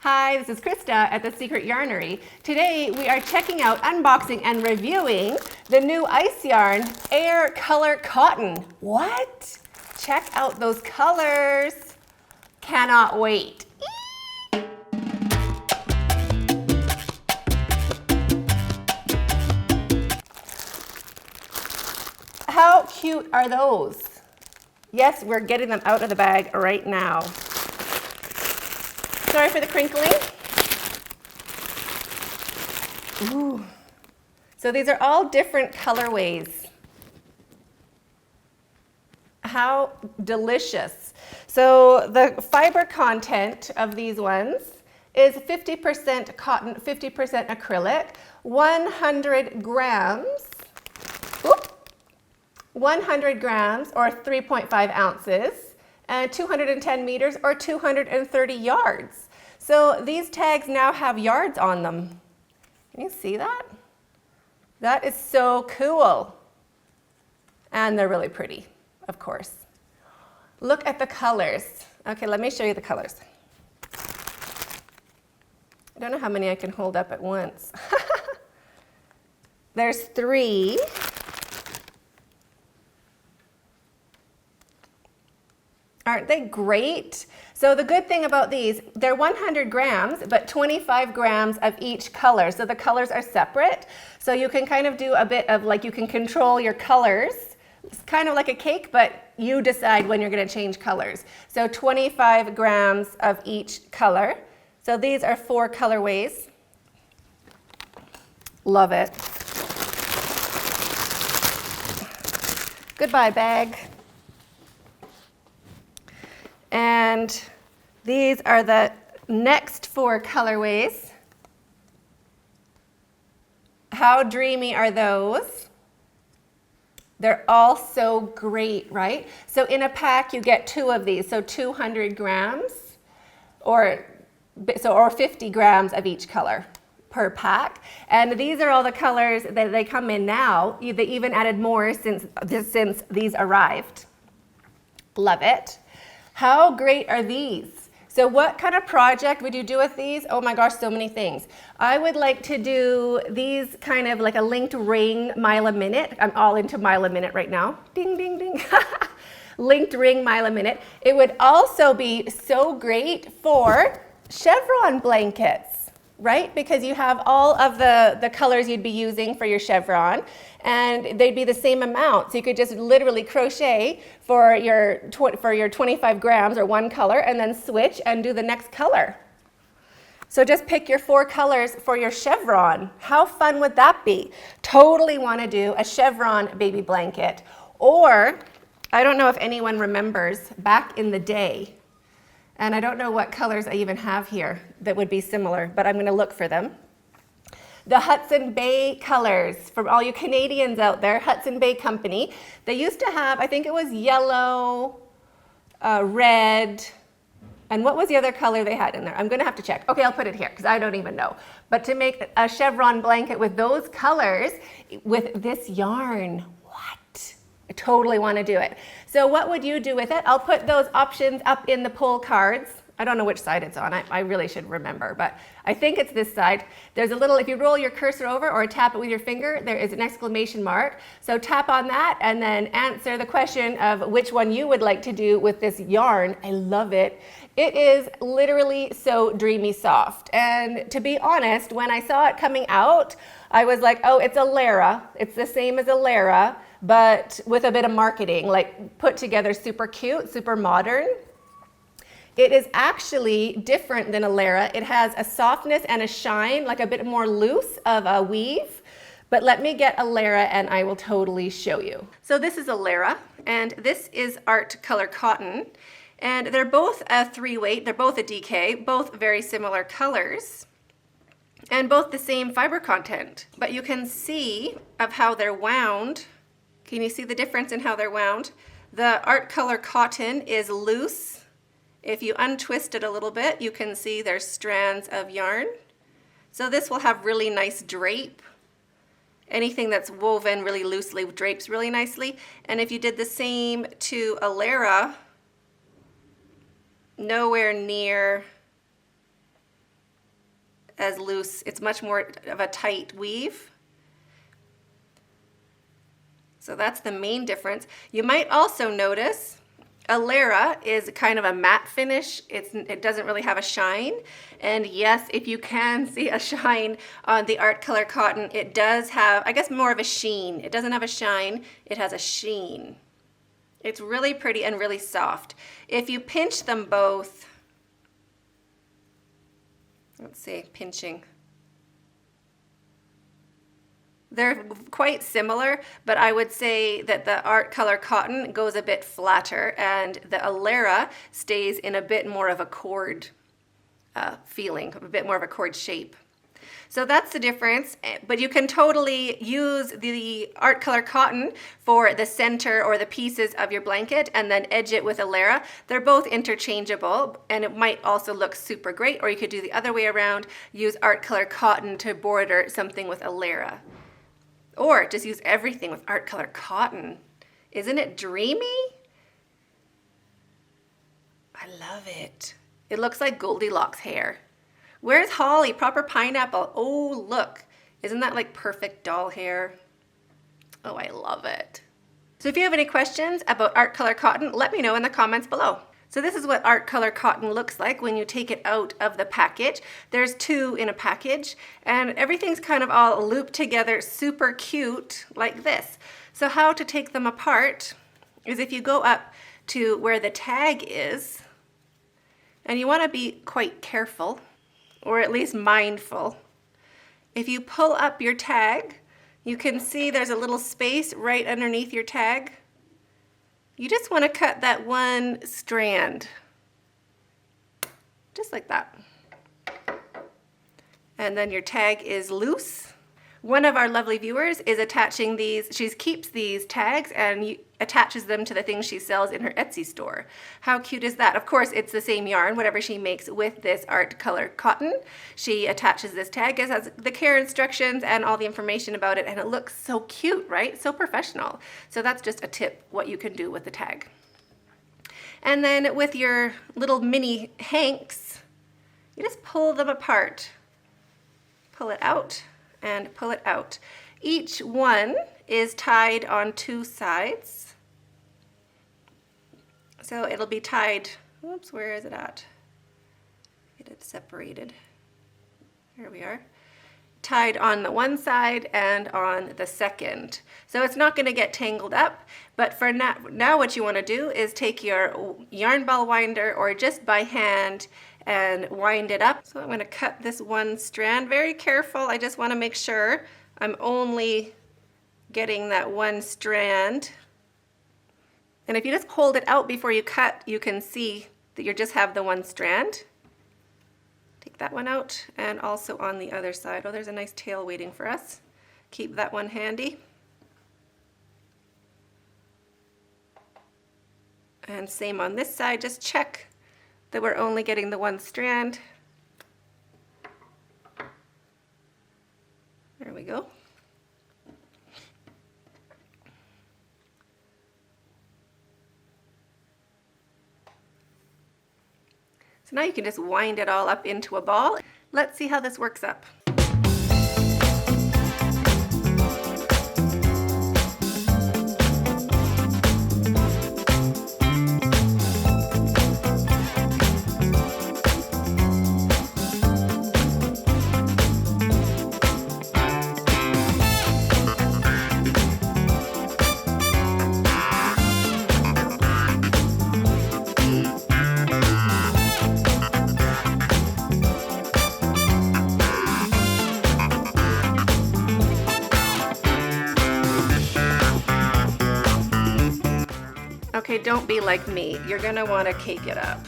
Hi, this is Krista at The Secret Yarnery. Today we are checking out, unboxing, and reviewing the new ice yarn, Air Color Cotton. What? Check out those colors. Cannot wait. How cute are those? Yes, we're getting them out of the bag right now. Sorry for the crinkling. Ooh. So these are all different colorways. How delicious. So the fiber content of these ones is 50% cotton, 50% acrylic, 100 grams. Whoop, 100 grams or 3.5 ounces. And 210 meters or 230 yards. So these tags now have yards on them. Can you see that? That is so cool. And they're really pretty, of course. Look at the colors. Okay, let me show you the colors. I don't know how many I can hold up at once. There's 3. Aren't they great? So the good thing about these, they're 100 grams, but 25 grams of each color. So the colors are separate. So you can kind of do a bit of like, you can control your colors. It's kind of like a cake, but you decide when you're gonna change colors. So 25 grams of each color. So these are 4 colorways. Love it. Goodbye, bag. And these are the next 4 colorways. How dreamy are those? They're all so great, right? So in a pack, you get 2 of these, so 200 grams or 50 grams of each color per pack. And these are all the colors that they come in now. They even added more since these arrived. Love it. How great are these? So what kind of project would you do with these? Oh my gosh, so many things. I would like to do these kind of like a linked ring mile a minute. I'm all into mile a minute right now. Ding, ding, ding. Linked ring mile a minute. It would also be so great for chevron blankets, right? Because you have all of the colors you'd be using for your chevron, and they'd be the same amount. So you could just literally crochet for your 25 grams or 1 color and then switch and do the next color. So just pick your 4 colors for your chevron. How fun would that be? Totally want to do a chevron baby blanket. Or, I don't know if anyone remembers back in the day, and I don't know what colors I even have here that would be similar, but I'm going to look for them. The Hudson Bay colors, from all you Canadians out there, Hudson Bay Company. They used to have, I think it was yellow, red, and what was the other color they had in there? I'm going to have to check. Okay, I'll put it here because I don't even know. But to make a chevron blanket with those colors, with this yarn, what? I totally want to do it. So what would you do with it? I'll put those options up in the poll cards. I don't know which side it's on. I really should remember, but I think it's this side. There's a little, if you roll your cursor over or tap it with your finger, there is an exclamation mark. So tap on that and then answer the question of which one you would like to do with this yarn. I love it. It is literally so dreamy soft. And to be honest, when I saw it coming out, I was like, oh, it's Alera. It's the same as Alera, but with a bit of marketing, like put together super cute, super modern. It is actually different than Alera. It has a softness and a shine, like a bit more loose of a weave. But let me get Alera and I will totally show you. So this is Alera and this is Art Color Cotton. And they're both a 3-weight, they're both a DK, both very similar colors. And both the same fiber content. But you can see of how they're wound. Can you see the difference in how they're wound? The Art Color Cotton is loose. If you untwist it a little bit, you can see there's strands of yarn. So this will have really nice drape. Anything that's woven really loosely drapes really nicely. And if you did the same to Alera, nowhere near as loose. It's much more of a tight weave. So that's the main difference. You might also notice Alera is kind of a matte finish. It doesn't really have a shine. And yes, if you can see a shine on the art color cotton, it does have, I guess, more of a sheen. It doesn't have a shine, it has a sheen. It's really pretty and really soft. If you pinch them both, let's see, pinching. They're quite similar, but I would say that the art color cotton goes a bit flatter and the Alera stays in a bit more of a cord feeling, a bit more of a cord shape. So that's the difference, but you can totally use the art color cotton for the center or the pieces of your blanket and then edge it with Alera. They're both interchangeable and it might also look super great, or you could do the other way around, use art color cotton to border something with Alera. Or just use everything with art color cotton. Isn't it dreamy? I love it. It looks like Goldilocks hair. Where's Holly? Proper pineapple. Oh, look. Isn't that like perfect doll hair? Oh, I love it. So if you have any questions about art color cotton, let me know in the comments below. So this is what art color cotton looks like when you take it out of the package. There's 2 in a package and everything's kind of all looped together, super cute like this. So how to take them apart is if you go up to where the tag is, and you want to be quite careful, or at least mindful. If you pull up your tag, you can see there's a little space right underneath your tag. You just want to cut that one strand, just like that. And then your tag is loose. One of our lovely viewers is attaching these, she keeps these tags and attaches them to the things she sells in her Etsy store. How cute is that? Of course, it's the same yarn, whatever she makes with this art color cotton. She attaches this tag, it has the care instructions and all the information about it, and it looks so cute, right? So professional. So that's just a tip, what you can do with the tag. And then with your little mini hanks, you just pull them apart. Pull it out and pull it out. Each one is tied on 2 sides. So it'll be tied, oops, where is it at? Get it separated. Here we are. Tied on the one side and on the second. So it's not going to get tangled up, but for now what you want to do is take your yarn ball winder or just by hand and wind it up. So I'm going to cut this one strand, very careful. I just want to make sure I'm only getting that one strand. And if you just hold it out before you cut, you can see that you just have the one strand. Take that one out, and also on the other side. Oh, there's a nice tail waiting for us. Keep that one handy. And same on this side, just check that we're only getting the one strand. There we go. So now you can just wind it all up into a ball. Let's see how this works up. Okay, don't be like me. You're gonna want to cake it up.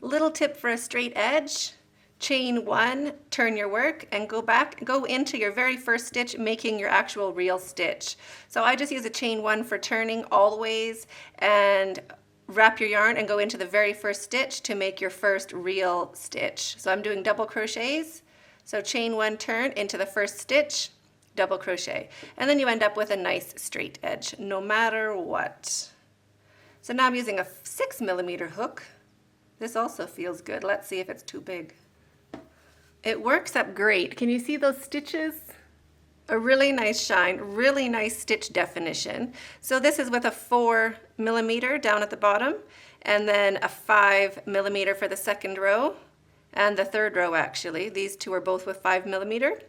Little tip for a straight edge. Chain 1, turn your work, and go into your very first stitch, making your actual real stitch. So I just use a chain 1 for turning all the ways and wrap your yarn and go into the very first stitch to make your first real stitch. So I'm doing double crochets. So chain 1, turn into the first stitch, double crochet. And then you end up with a nice straight edge, no matter what. So now I'm using a 6mm hook. This also feels good. Let's see if it's too big. It works up great. Can you see those stitches? A really nice shine, really nice stitch definition. So this is with a 4mm down at the bottom, and then a 5mm for the second row, and the third row actually. These two are both with 5mm.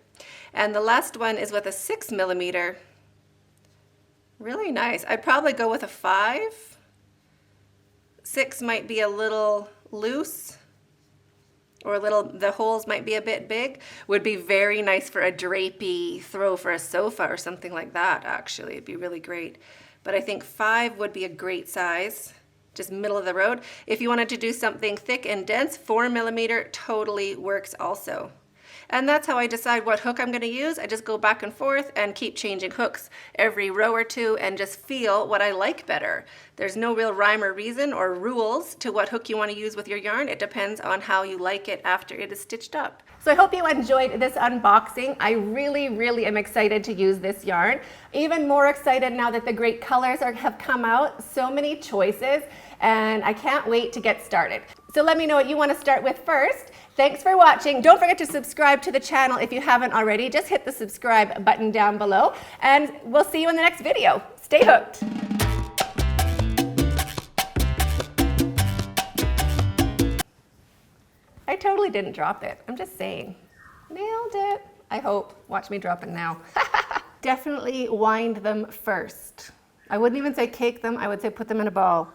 And the last one is with a 6mm. Really nice. I'd probably go with a 5. 6 might be a little loose, or the holes might be a bit big. Would be very nice for a drapey throw for a sofa or something like that, actually. It'd be really great. But I think 5 would be a great size, just middle of the road. If you wanted to do something thick and dense, 4mm totally works also. And that's how I decide what hook I'm going to use. I just go back and forth and keep changing hooks every row or two and just feel what I like better. There's no real rhyme or reason or rules to what hook you want to use with your yarn. It depends on how you like it after it is stitched up. So I hope you enjoyed this unboxing. I really am excited to use this yarn. Even more excited now that the great colors have come out. So many choices, and I can't wait to get started. So let me know what you want to start with first. Thanks for watching. Don't forget to subscribe to the channel if you haven't already. Just hit the subscribe button down below, and we'll see you in the next video. Stay hooked. I totally didn't drop it. I'm just saying. Nailed it. I hope. Watch me drop it now. Definitely wind them first. I wouldn't even say cake them. I would say put them in a ball.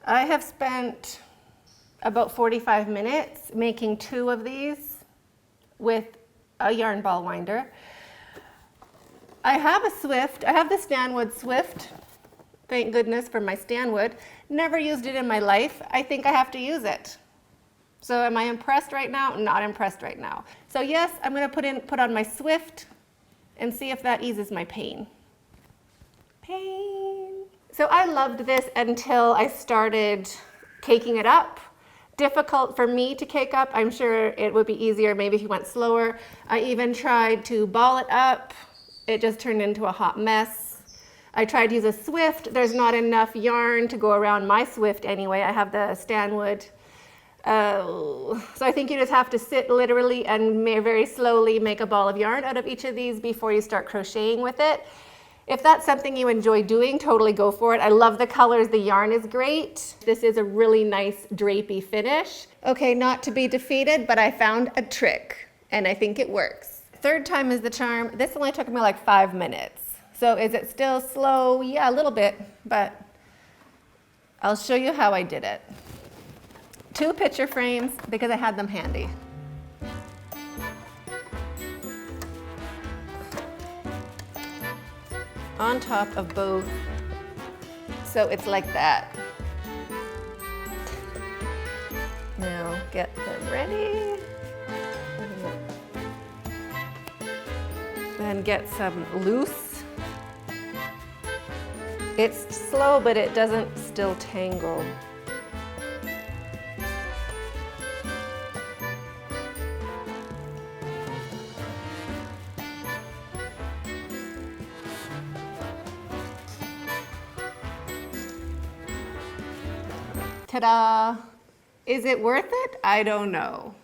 I have spent about 45 minutes making 2 of these with a yarn ball winder. I have a Swift. I have the Stanwood Swift. Thank goodness for my Stanwood. Never used it in my life. I think I have to use it. So am I impressed right now? Not impressed right now. So yes, I'm going to put on my Swift and see if that eases my pain. So I loved this until I started caking it up. Difficult for me to cake up. I'm sure it would be easier maybe if you went slower. I even tried to ball it up. It just turned into a hot mess. I tried to use a Swift. There's not enough yarn to go around my Swift anyway. I have the Stanwood. So I think you just have to sit literally and very slowly make a ball of yarn out of each of these before you start crocheting with it. If that's something you enjoy doing, totally go for it. I love the colors. The yarn is great. This is a really nice drapey finish. Okay, not to be defeated, but I found a trick and I think it works. 3rd time is the charm. This only took me like 5 minutes. So is it still slow? Yeah, a little bit, but I'll show you how I did it. 2 picture frames because I had them handy. On top of both, so it's like that. Now get them ready. Then get some loose. It's slow, but it doesn't still tangle. Ta-da! Is it worth it? I don't know.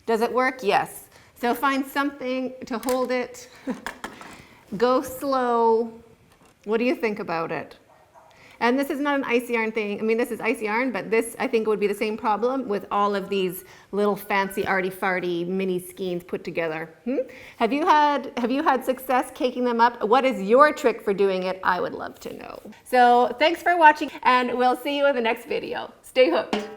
Does it work? Yes. So find something to hold it. Go slow. What do you think about it? And this is not an ice yarn thing. I mean, this is ice yarn, but this, I think, would be the same problem with all of these little fancy arty-farty mini skeins put together. Have you had success caking them up? What is your trick for doing it? I would love to know. So thanks for watching, and we'll see you in the next video. Stay hooked.